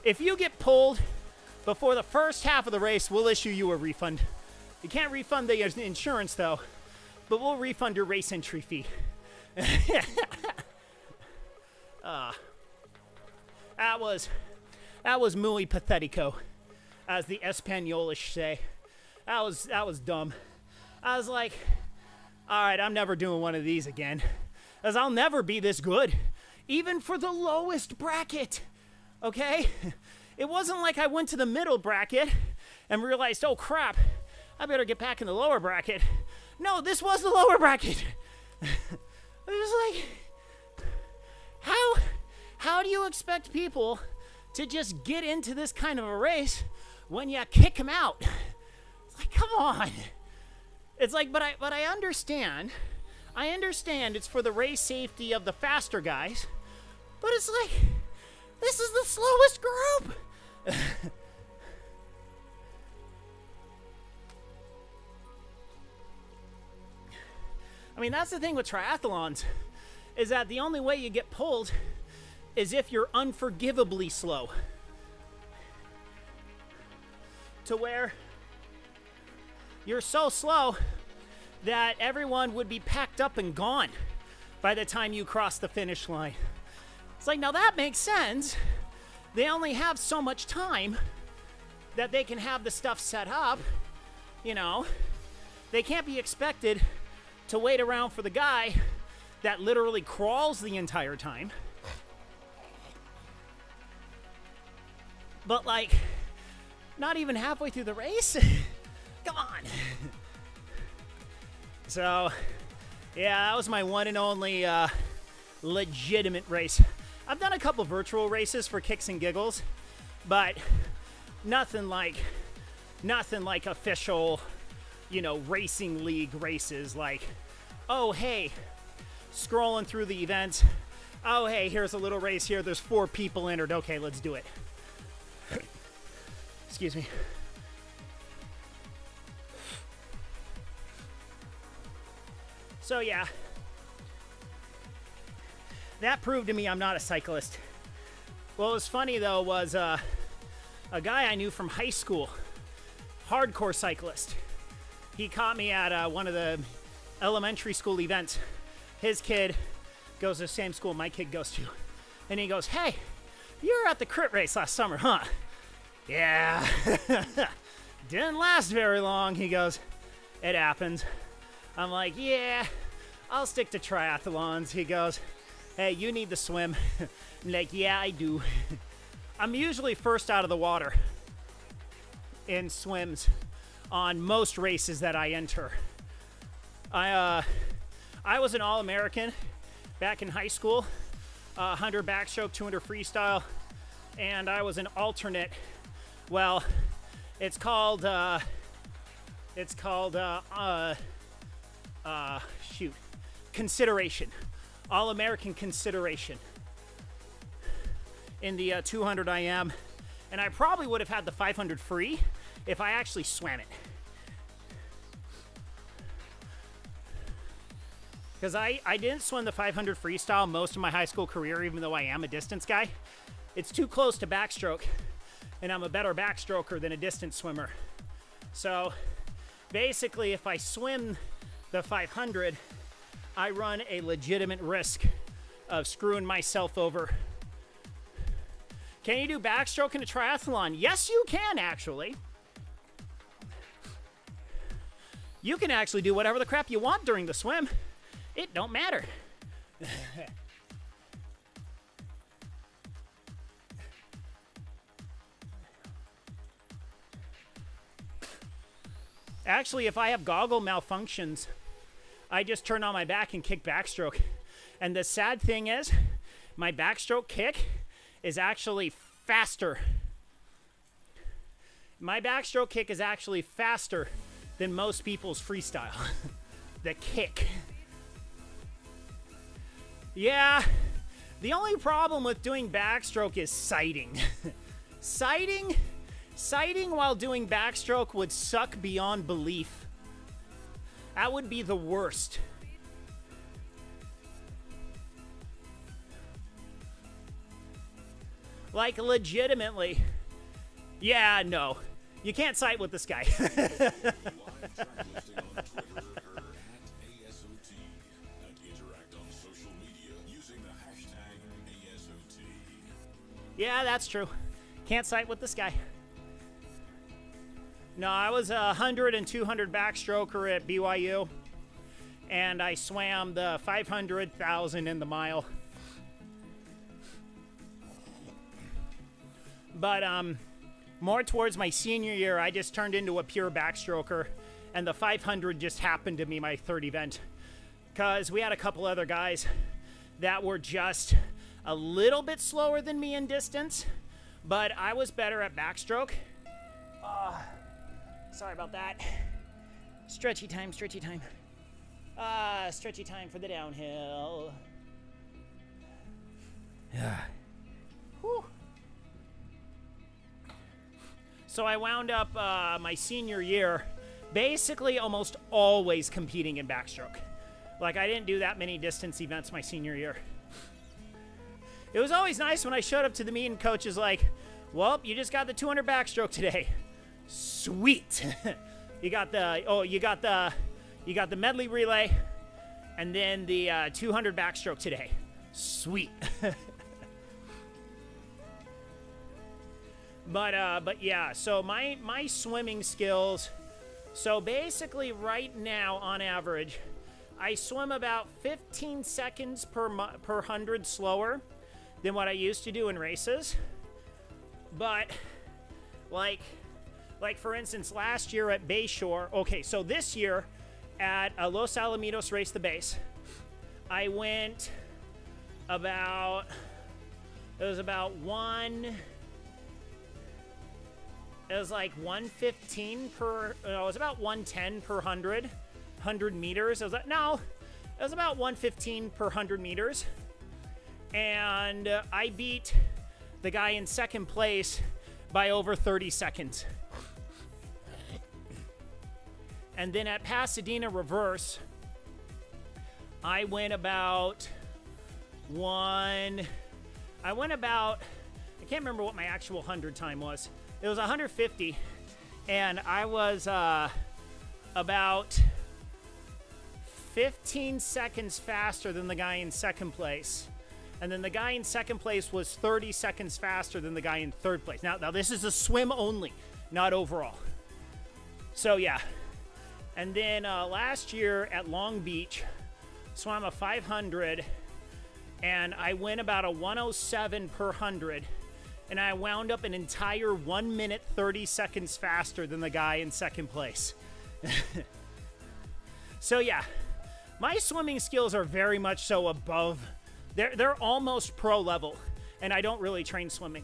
if you get pulled before the first half of the race, we'll issue you a refund. You can't refund the insurance, though, but we'll refund your race entry fee. That was muy pathetico, as the Españolish say. That was dumb. I was like, all right, I'm never doing one of these again, as I'll never be this good, even for the lowest bracket, okay? It wasn't like I went to the middle bracket and realized, oh crap, I better get back in the lower bracket. No, this was the lower bracket. I was like, how do you expect people to just get into this kind of a race when you kick them out? It's like, come on. It's like, but I understand. I understand it's for the race safety of the faster guys, but it's like, this is the slowest group. I mean, that's the thing with triathlons, is that the only way you get pulled is if you're unforgivably slow. To where you're so slow that everyone would be packed up and gone by the time you cross the finish line. It's like, now that makes sense. They only have so much time that they can have the stuff set up, you know. They can't be expected to wait around for the guy that literally crawls the entire time. But like, not even halfway through the race? Come on. So, yeah, that was my one and only legitimate race. I've done a couple virtual races for kicks and giggles, but nothing like official, you know, racing league races. Like, oh, hey, scrolling through the event. Oh, hey, here's a little race here. There's 4 people entered. Okay, let's do it. Excuse me. So, yeah. That proved to me I'm not a cyclist. What was funny, though, was a guy I knew from high school, hardcore cyclist. He caught me at one of the elementary school events. His kid goes to the same school my kid goes to. And he goes, hey, you were at the crit race last summer, huh? Yeah. Didn't last very long. He goes, it happens. I'm like, yeah, I'll stick to triathlons. He goes, hey, you need to swim. I'm like, yeah, I do. I'm usually first out of the water in swims on most races that I enter. I was an All-American back in high school, 100 backstroke, 200 freestyle, and I was an alternate. Well, it's called consideration. All-American consideration in the 200 IM, and I probably would have had the 500 free if I actually swam it. Because I didn't swim the 500 freestyle most of my high school career, even though I am a distance guy. It's too close to backstroke, and I'm a better backstroker than a distance swimmer. So basically, if I swim the 500, I run a legitimate risk of screwing myself over. Can you do backstroke in a triathlon? Yes, you can, actually. You can actually do whatever the crap you want during the swim. It don't matter. Actually, if I have goggle malfunctions, I just turn on my back and kick backstroke. And the sad thing is, my backstroke kick is actually faster. My backstroke kick is actually faster than most people's freestyle. The kick. Yeah, the only problem with doing backstroke is sighting. Sighting while doing backstroke would suck beyond belief. That would be the worst. Like, legitimately. Yeah, no. You can't sight with this guy. Yeah, that's true. Can't sight with this guy. No, I was a 100 and 200 backstroker at BYU, and I swam the 500,000 in the mile. But more towards my senior year, I just turned into a pure backstroker, and the 500 just happened to be my third event, because we had a couple other guys that were just a little bit slower than me in distance, but I was better at backstroke. Sorry about that. Stretchy time, stretchy time. Stretchy time for the downhill. Whew. So I wound up my senior year basically almost always competing in backstroke. Like, I didn't do that many distance events my senior year. It was always nice when I showed up to the meet and coach is like, well, you just got the 200 backstroke today. Sweet. you got the medley relay and then the 200 backstroke today. Sweet. But yeah, so my swimming skills, so basically right now on average, I swim about 15 seconds per 100 slower than what I used to do in races. But like for instance, last year at Bayshore, okay, so this year at Los Alamitos Race the Base, I went about, it was like 115 per, no, it was about 110 per 100 meters. It was about 115 per 100 meters. And I beat the guy in second place by over 30 seconds. And then at Pasadena Reverse, I went about, I can't remember what my actual 100 time was. It was 150, and I was about 15 seconds faster than the guy in second place. And then the guy in second place was 30 seconds faster than the guy in third place. Now this is a swim only, not overall. So yeah. And then last year at Long Beach, swam a 500, and I went about a 107 per 100. And I wound up an entire 1 minute, 30 seconds faster than the guy in second place. So yeah, my swimming skills are very much so above. They're almost pro level, and I don't really train swimming.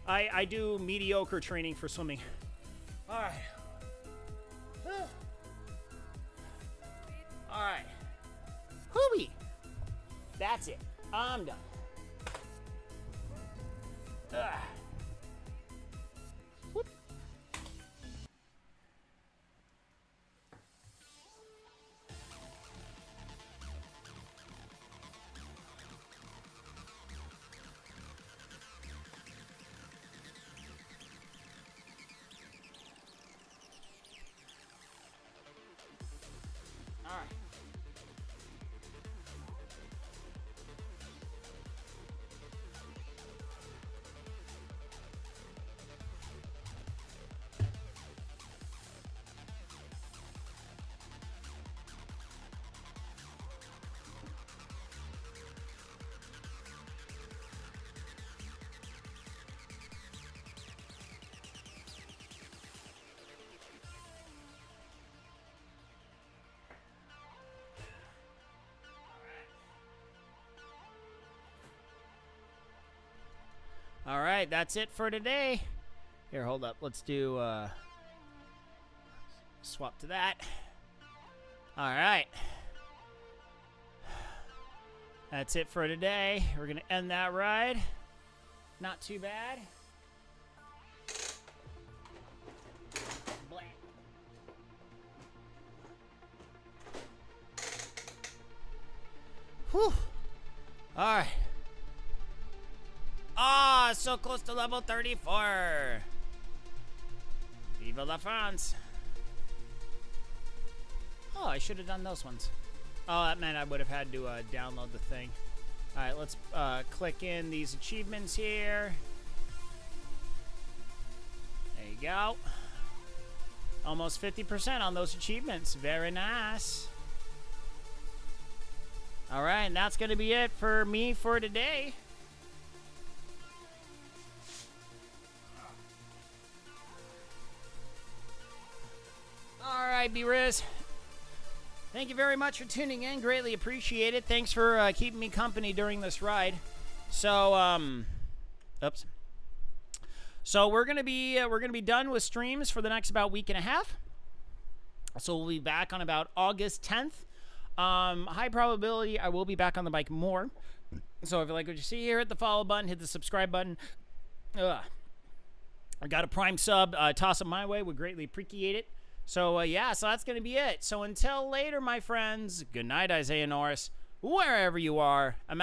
I do mediocre training for swimming. All right. All right. Hooey. That's it. I'm done. Whoop. All right. right, that's it for today. Here, hold up. Let's do swap to that. All right. That's it for today. We're going to end that ride. Not too bad. Blah. Whew. All right. Ah, so close to level 34. Viva la France. Oh, I should have done those ones. Oh, that meant I would have had to download the thing. All right, let's click in these achievements here. There you go. Almost 50% on those achievements. Very nice. All right, and that's going to be it for me for today. All right, B-Riz. Thank you very much for tuning in. Greatly appreciate it. Thanks for keeping me company during this ride. So, oops. So we're gonna be done with streams for the next about week and a half. So we'll be back on about August 10th. High probability I will be back on the bike more. So if you like what you see here, hit the follow button, hit the subscribe button. I got a Prime sub. Toss it my way. Would greatly appreciate it. So, yeah, so that's going to be it. So until later, my friends, good night, Isaiah Norris, wherever you are.